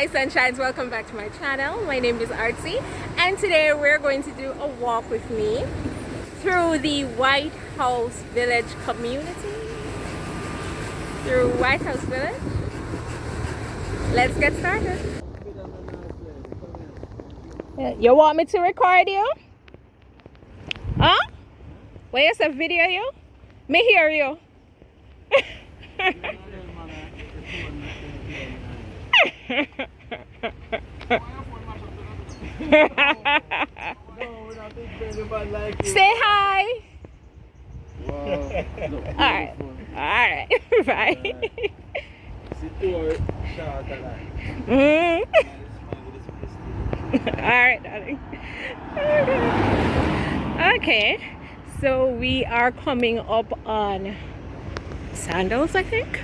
Hi sunshines, welcome back to my channel. My name is Artsy and today we're going to do a walk with me through the Whitehouse Village community. Through Whitehouse Village. Let's get started. You want me to record you? Huh? Wait, you say video you? Me hear you. Say hi. Alright. Alright. Bye. Alright, darling. Okay. So we are coming up on Sandals, I think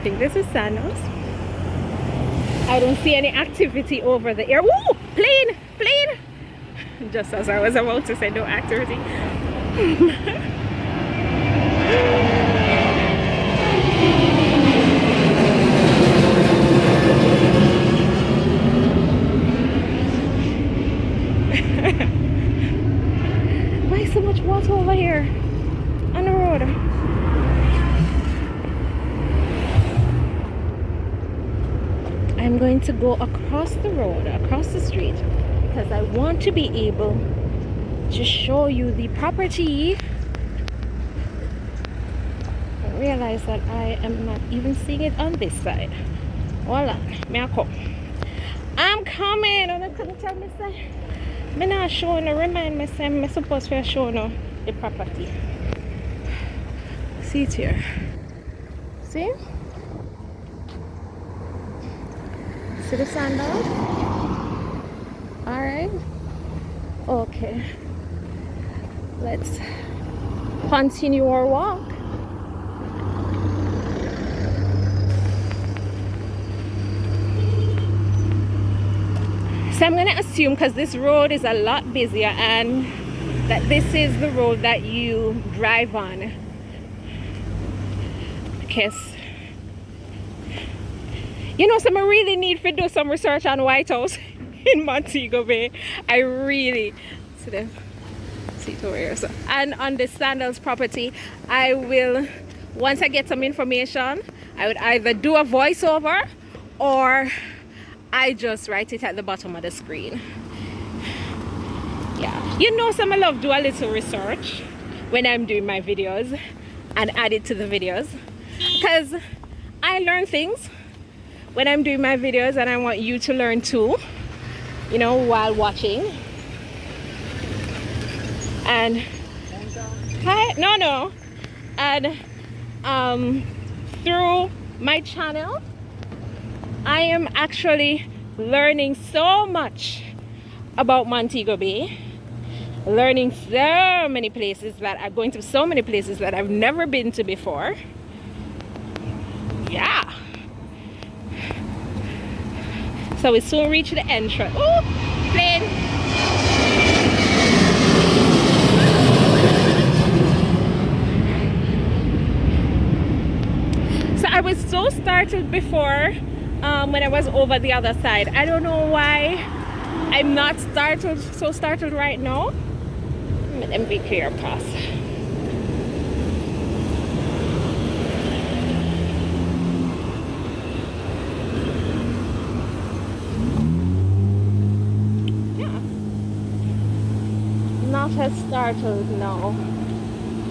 this is Sandals. I don't see any activity over the air. Woo! Plane! Plane! Just as I was about to say no activity. Why is so much water over here on the road? I'm going to go across the road, across the street, because I want to be able to show you the property. I realize that I am not even seeing it on this side. Hold on, I'm coming. And I couldn't tell me, say, I'm not showing, remind me, say, I'm supposed to show no the property. See it here. See? See the sandals? Alright. Okay. Let's continue our walk. So I'm going to assume, because this road is a lot busier, and that this is the road that you drive on. Because you know, some I really need to do some research on Whitehouse in Montego Bay. I really see the seat over here. So, and on the Sandals property, I will, once I get some information, I would either do a voiceover or I just write it at the bottom of the screen. Yeah, you know, some I love do a little research when I'm doing my videos and add it to the videos, because I learn things when I'm doing my videos, and I want you to learn too, you know, while watching. And and through my channel, I am actually learning so much about Montego Bay, learning so many places that I'm going to so many places that I've never been to before. Yeah. So we soon reach the entrance. Oh, plane! So I was so startled before when I was over the other side. I don't know why I'm not so startled right now. Let me be clear, pass. Not as startled now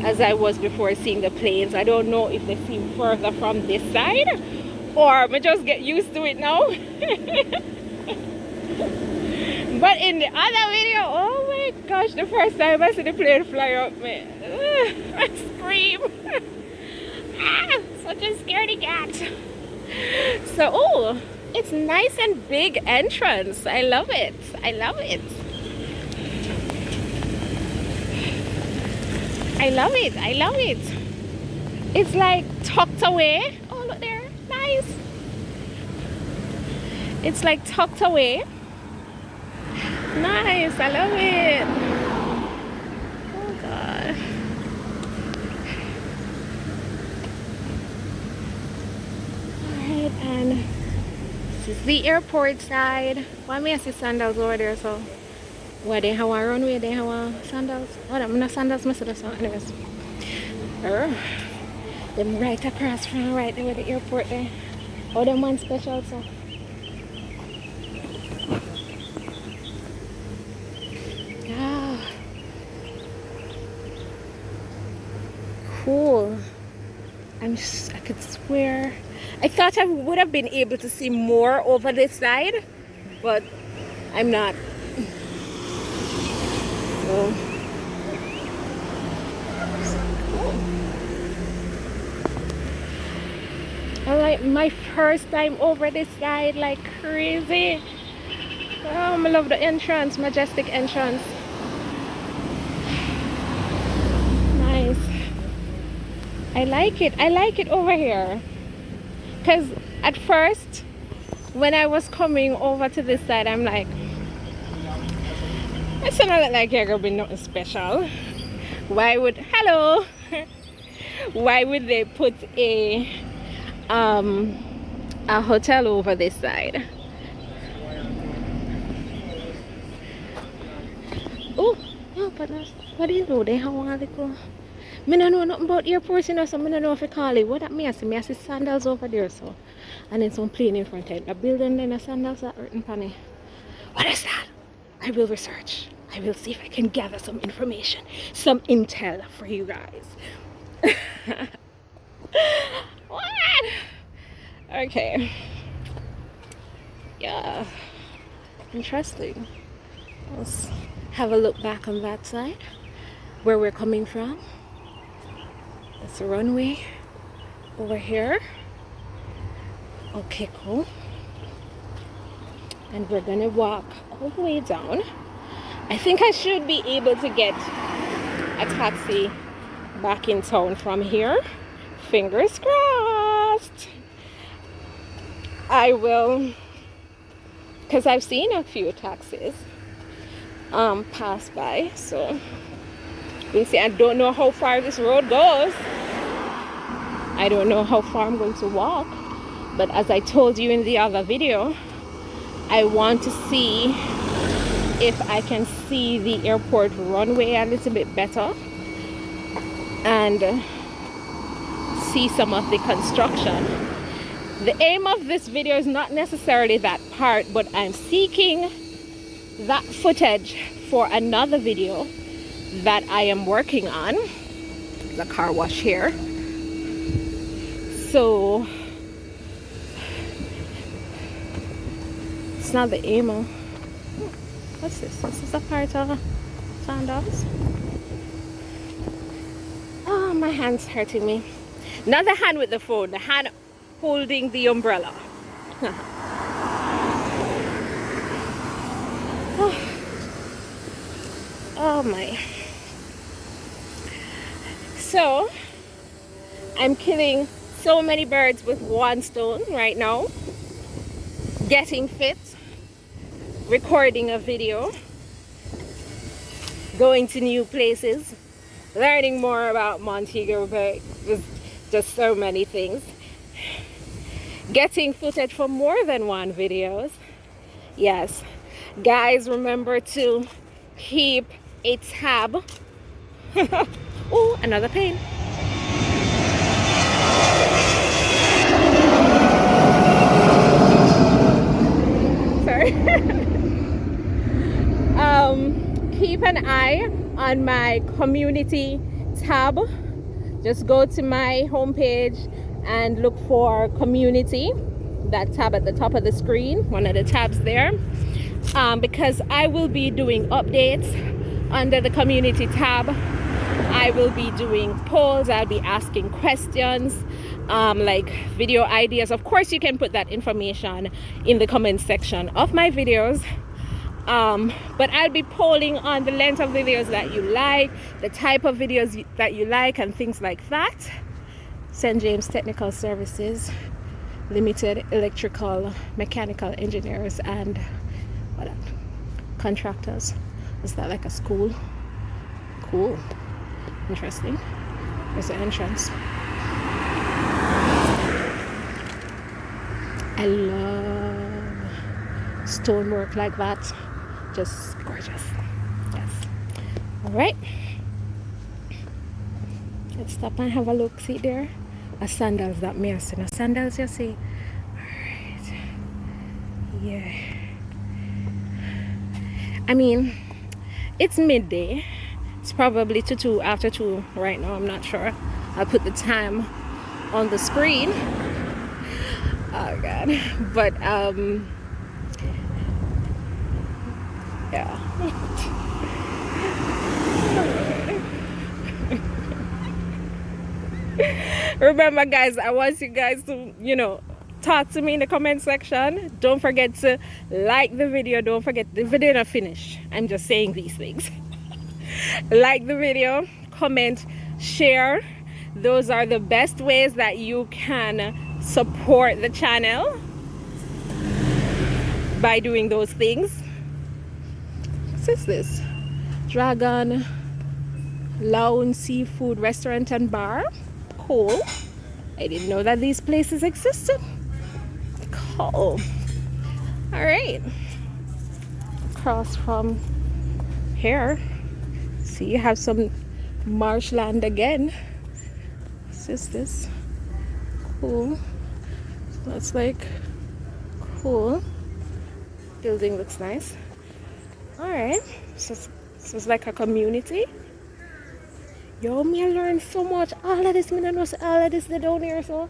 as I was before seeing the planes. I don't know if they seem further from this side or I just get used to it now. But in the other video, oh my gosh, the first time I see the plane fly up, man, I scream. Such a scaredy cat. So, oh, it's nice and big entrance. I love it. I love it. I love it. I love it. It's like tucked away. Oh, look there. Nice. It's like tucked away. Nice. I love it. Oh, God. Alright, and This is the airport side. Why me I see Sandals over there? So why they have a runway? They have a Sandals. Oh, I'm not Sandals. Must have something else. Them right across from right there with the airport there. Oh, them one special so. Yeah. Cool. I could swear. I thought I would have been able to see more over this side, but I'm not. So. I like my first time over this side like crazy. Oh, I love the entrance, majestic entrance. Nice. I like it over here. Because at first, when I was coming over to this side, I'm like, it's not like you're gonna be nothing special. Why would, hello? Why would they put a hotel over this side? Oh, but what do you know? They have one little. I don't know nothing about airports, you know, so I don't know if I call it. What that means? I see Sandals over there, so. And then some plane in front of it. The building, then the Sandals are written on it. What is that? I will research. I will see if I can gather some information, some intel for you guys. What? Okay. Yeah. Interesting. Let's have a look back on that side, where we're coming from. That's the runway over here. Okay, cool. And we're gonna walk all the way down. I think I should be able to get a taxi back in town from here. Fingers crossed. I will, because I've seen a few taxis pass by, so we'll see. I don't know how far this road goes. I don't know how far I'm going to walk, but as I told you in the other video, I want to see if I can see the airport runway a little bit better and see some of the construction. The aim of this video is not necessarily that part, but I'm seeking that footage for another video that I am working on. The car wash here. So it's not the aim of. What's this? This is a part of Sandals. Oh, my hand's hurting me. Not the hand with the phone, the hand holding the umbrella. Oh my. So I'm killing so many birds with one stone right now. Getting fit, recording a video, going to new places, learning more about Montego Bay. There's just so many things. Getting footage for more than one videos. Yes, guys, remember to keep a tab. Oh, another plane. Sorry. Keep an eye on my community tab. Just go to my homepage and look for community, that tab at the top of the screen, one of the tabs there, because I will be doing updates under the community tab. I will be doing polls, I'll be asking questions, like video ideas. Of course, you can put that information in the comment section of my videos, but I'll be polling on the length of videos that you like, the type of videos that you like, and things like that. St. James Technical Services Limited, electrical, mechanical engineers, and what else? Contractors. Is that like a school? Cool. Interesting. There's the entrance. I love stonework like that. Just gorgeous. Yes. All right. Let's stop and have a look. See there? A sandals that me see. No sandals you see. Alright. Yeah. I mean, it's midday. It's probably to 2 after 2 right now. I'm not sure. I'll put the time on the screen. Oh god. But yeah. Remember guys, I want you guys to, you know, talk to me in the comment section. Don't forget to like the video. Don't forget the video not finished. I'm just saying these things. Like the video, comment, share. Those are the best ways that you can support the channel by doing those things. What is this? Dragon Lounge Seafood Restaurant and Bar. Cool. I didn't know that these places existed. Cool. Alright. Across from here. See, you have some marshland again. What's this? Cool. That's like cool. Building looks nice. Alright. So it's like a community. Yo, me I learned so much. All of this, me don't know all of this they down here, so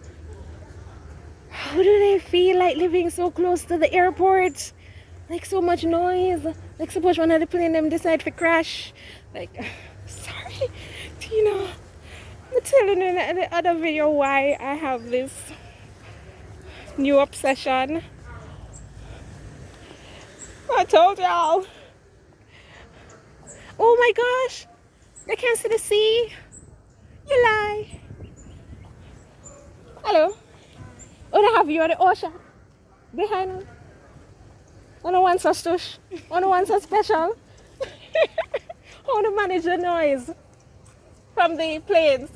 how do they feel like living so close to the airport? Like so much noise. Like suppose one of the plane them decide to crash. Like sorry, Tina. I'm telling you in the other video why I have this new obsession. I told y'all. Oh my gosh. They can't see the sea. You lie. Hello. Oh, they have you on the ocean. Behind them. I don't want so stush. I don't want so special. How to manage the noise from the planes.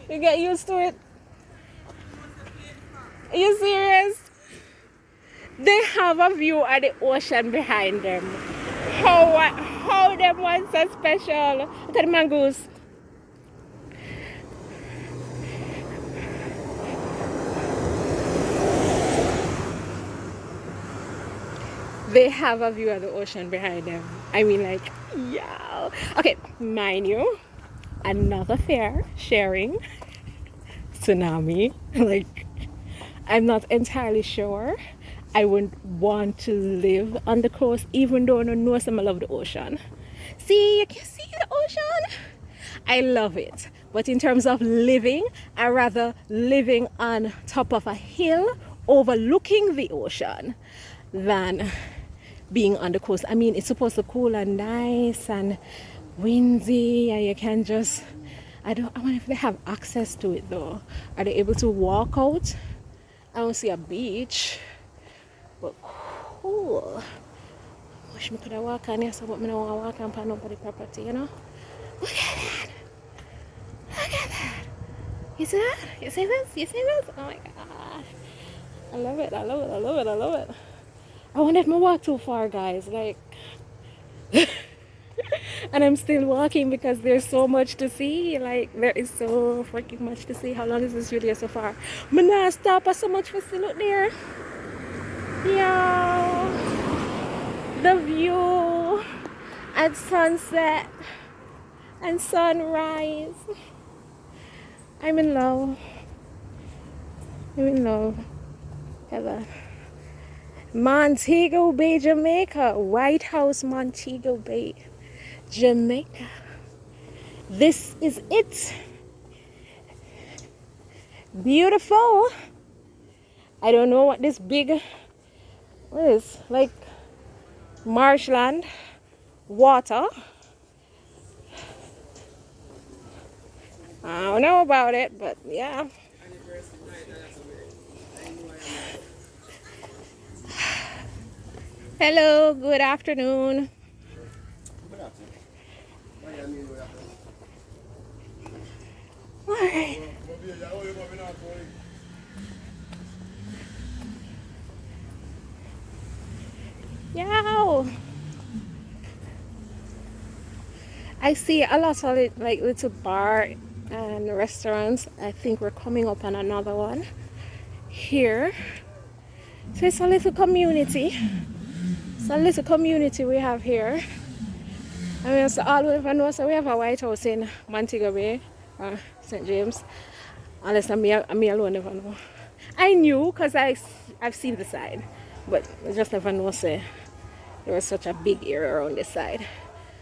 You get used to it. Are you serious? They have a view of the ocean behind them. How them ones so special? Look at the mangoes. They have a view of the ocean behind them. I mean, like, yeah. Okay, mind you, another fair sharing tsunami. Like, I'm not entirely sure. I wouldn't want to live on the coast, even though I don't know some love the ocean. See, you can see the ocean. I love it. But in terms of living, I rather living on top of a hill overlooking the ocean than being on the coast. I mean, it's supposed to cool and nice and windy, and you can just, I wonder if they have access to it though. Are they able to walk out? I don't see a beach, but cool. Wish me could have walked on here, so but me don't want to walk on pan over the property, you know? Look at that! Look at that! You see that? You see this? You see this? Oh my gosh. I love it, I love it, I love it, I love it. I wonder if I walk too far, guys. Like, and I'm still walking because there's so much to see. Like, there is so freaking much to see. How long is this video so far? I'm not stop so much for still out there. Yeah, the view at sunset and sunrise. I'm in love. I'm in love. Ever. Montego Bay, Jamaica. Whitehouse Montego Bay, Jamaica. This is it. Beautiful. I don't know what this big, what is, like marshland, water. I don't know about it, but yeah. Hello, good afternoon. All right. Yow! I see a lot of like little bar and restaurants. I think we're coming up on another one here. So it's a little community. It's a little community we have here. I mean, so all we ever know, so we have a White House in Montego Bay, St. James. Unless me alone never know. I knew because I've seen the side, but I just never know say there was such a big area around this side.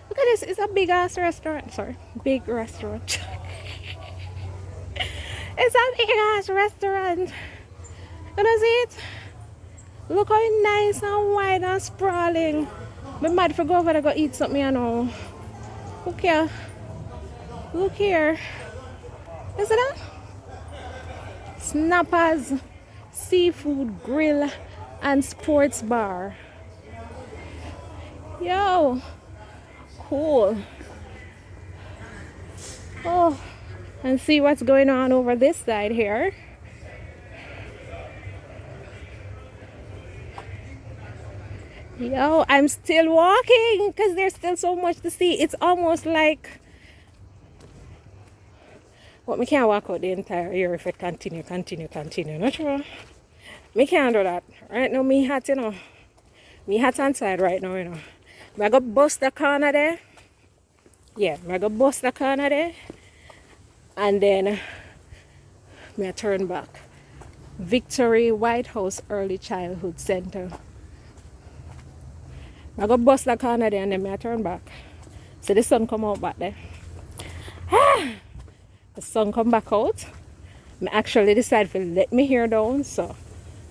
Look at this, it's a big ass restaurant. Sorry, big restaurant. It's a big ass restaurant. Can you see it? Look how nice and wide and sprawling. I'm mad for go over there go eat something, you know. Look here. Look here. Is it that? Snappers, seafood grill, and sports bar. Yo, cool. Oh, and see what's going on over this side here. Yo, I'm still walking because there's still so much to see. It's almost like, but we can't walk out the entire year if it continue. Not sure. Me can't do that. Right now, me hat, you know. Me hat on side right now, you know. I go bust the corner there. Yeah, I go bust the corner there. And then, me turn back. Victory Whitehouse Early Childhood Center. I go bust the corner there and then I turn back. So the sun come out back there. The sun come back out. I actually decided to let my hair down. So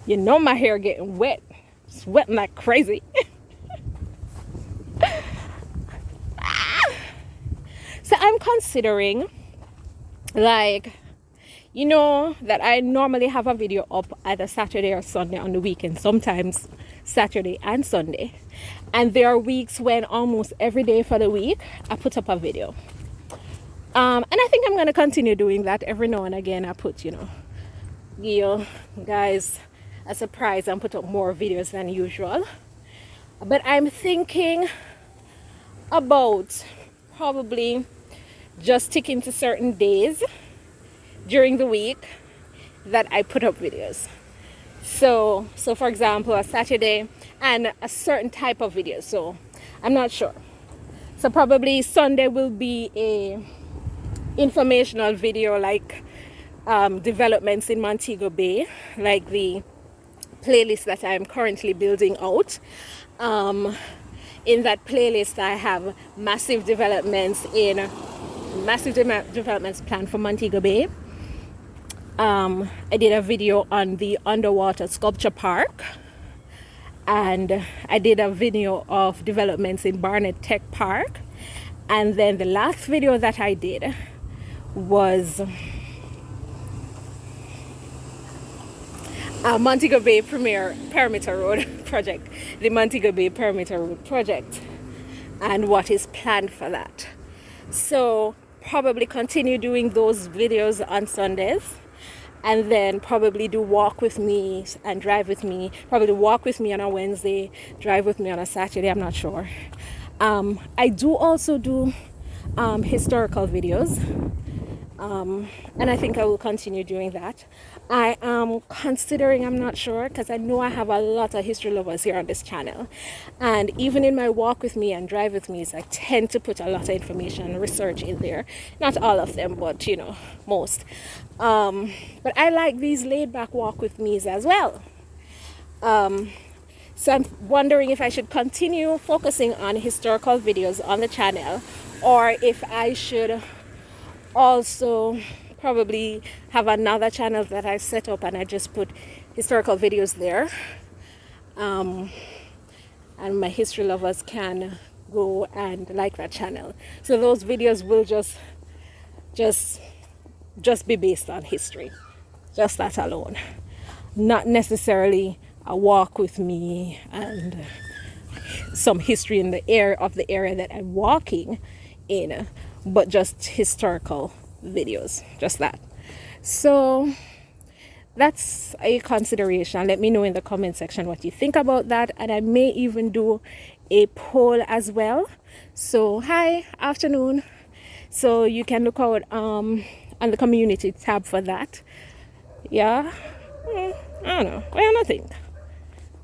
you know my hair getting wet. Sweating like crazy. So I'm considering, like, you know that I normally have a video up either Saturday or Sunday on the weekend, sometimes Saturday and Sunday. And there are weeks when almost every day for the week I put up a video. And I think I'm going to continue doing that every now and again. I put, you guys a surprise and put up more videos than usual. But I'm thinking about probably just sticking to certain days during the week that I put up videos. So for example, a Saturday and a certain type of video. So I'm not sure. So probably Sunday will be a informational video, like developments in Montego Bay, like the playlist that I'm currently building out. In that playlist I have massive developments planned for Montego Bay. I did a video on the underwater sculpture park, and I did a video of developments in Barnet Tech Park, and then the last video that I did was Montego Bay Perimeter Road project, the Montego Bay Perimeter Road project, and what is planned for that. So probably continue doing those videos on Sundays, and then probably do walk with me and drive with me. Probably walk with me on a Wednesday, drive with me on a Saturday, I'm not sure. I do also do historical videos, and I think I will continue doing that. I am considering, I'm not sure, because I know I have a lot of history lovers here on this channel, and even in my walk with me and drive with me, I tend to put a lot of information and research in there. Not all of them, but most. But I like these laid back walk with me's as well. So I'm wondering if I should continue focusing on historical videos on the channel, or if I should also probably have another channel that I set up and I just put historical videos there, and my history lovers can go and like that channel. So those videos will just be based on history, just that alone, not necessarily a walk with me and some history in the area that I'm walking in, but just historical videos, just that. So that's a consideration. Let me know in the comment section what you think about that, and I may even do a poll as well. So hi, afternoon. So you can look out on the community tab for that. Yeah. I don't know. Well, nothing.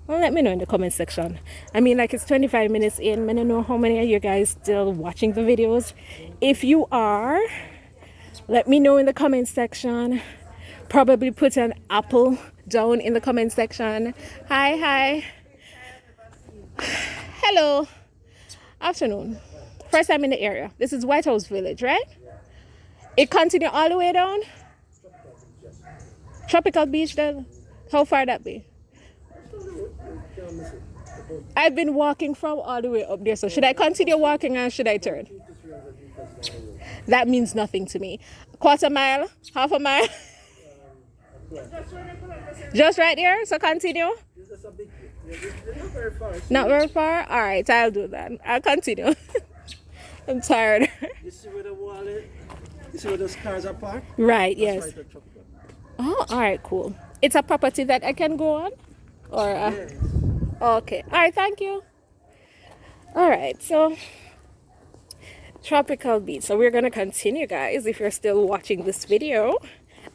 Well, let me know in the comment section. I mean, like, it's 25 minutes in. I don't know how many of you guys still watching the videos. If you are, let me know in the comment section. Probably put an apple down in the comment section. Hi. Hello. Afternoon. First time in the area. This is Whitehouse Village, right? It continue all the way down? Tropical Beach then? How far that be? I've been walking from all the way up there. So should I continue walking or should I turn? That means nothing to me. Quarter mile? Half a mile? Just right there? So continue? Not very far? Alright, I'll do that. I'll continue. I'm tired. You see where the wall is? You see where those cars are parked? Right, That's yes. right at Tropical. Oh, alright, cool. It's a property that I can go on? Or Yes. okay. Alright, thank you. Alright, so Tropical Beach. So we're gonna continue, guys, if you're still watching this video.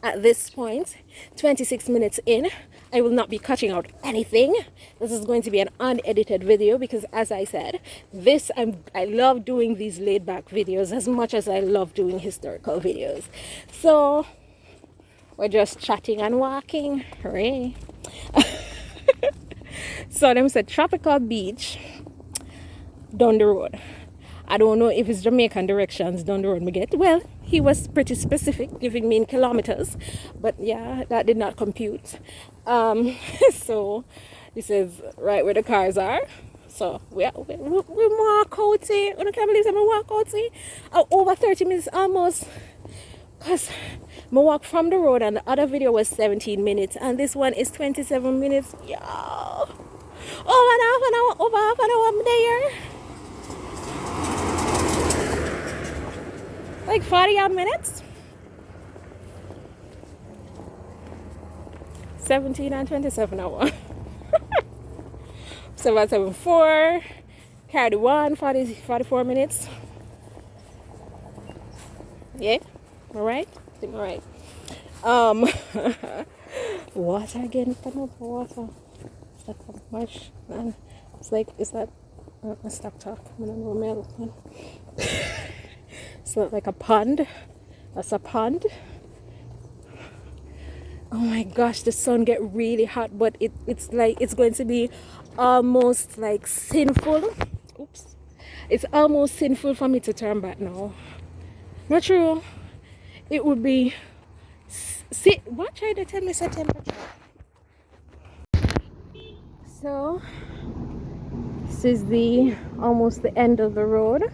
At this point, 26 minutes in, I will not be cutting out anything. This is going to be an unedited video because, as I said, I love doing these laid back videos as much as I love doing historical videos. So we're just chatting and walking. Hooray. So them said Tropical Beach down the road. I don't know if it's Jamaican directions down the road we get. Well, he was pretty specific, giving me in kilometers, but yeah, that did not compute. So this is right where the cars are. So we walk out here. I can't believe we walk out here. Over 30 minutes almost. Because I walk from the road and the other video was 17 minutes and this one is 27 minutes. Yeah. Over half an hour I'm there. Like 40 odd minutes. 17 and 27 hours. 774. Carry 44 minutes. Yeah. Alright? I think alright. Water again. Water. Is that how much? It's like, is that stop talk? I don't know milk. It's not like a pond. That's a pond. Oh my gosh, the sun get really hot, but it's like it's going to be almost like sinful. Oops. It's almost sinful for me to turn back now. Not true. It would be what try to tell me the temperature. So this is almost the end of the road.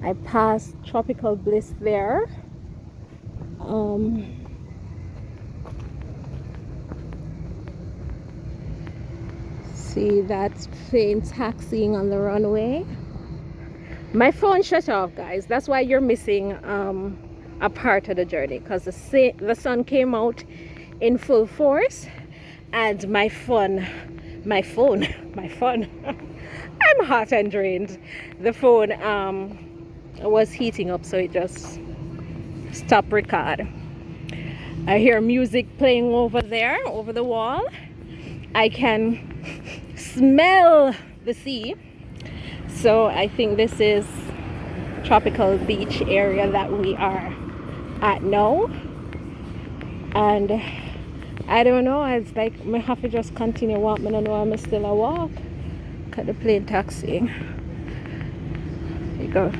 I passed Tropical Bliss there. See that plane taxiing on the runway. My phone shut off, guys. That's why you're missing a part of the journey, because the sun came out in full force and my phone I'm hot and drained. The phone was heating up, so it just stopped record. I hear music playing over there, over the wall. I can smell the sea. So I think this is Tropical Beach area that we are at now. And I don't know, it's like I have to just continue walk. I don't know, I'm still a walk. Look at the plane taxiing. There you go.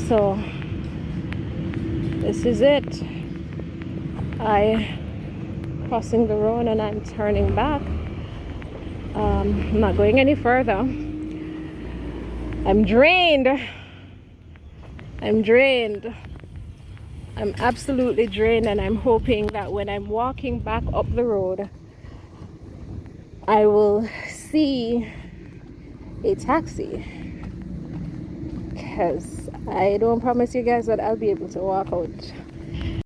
So this is it. I crossing the road and I'm turning back. I'm not going any further. I'm drained. I'm absolutely drained, and I'm hoping that when I'm walking back up the road, I will see a taxi, because I don't promise you guys that I'll be able to walk out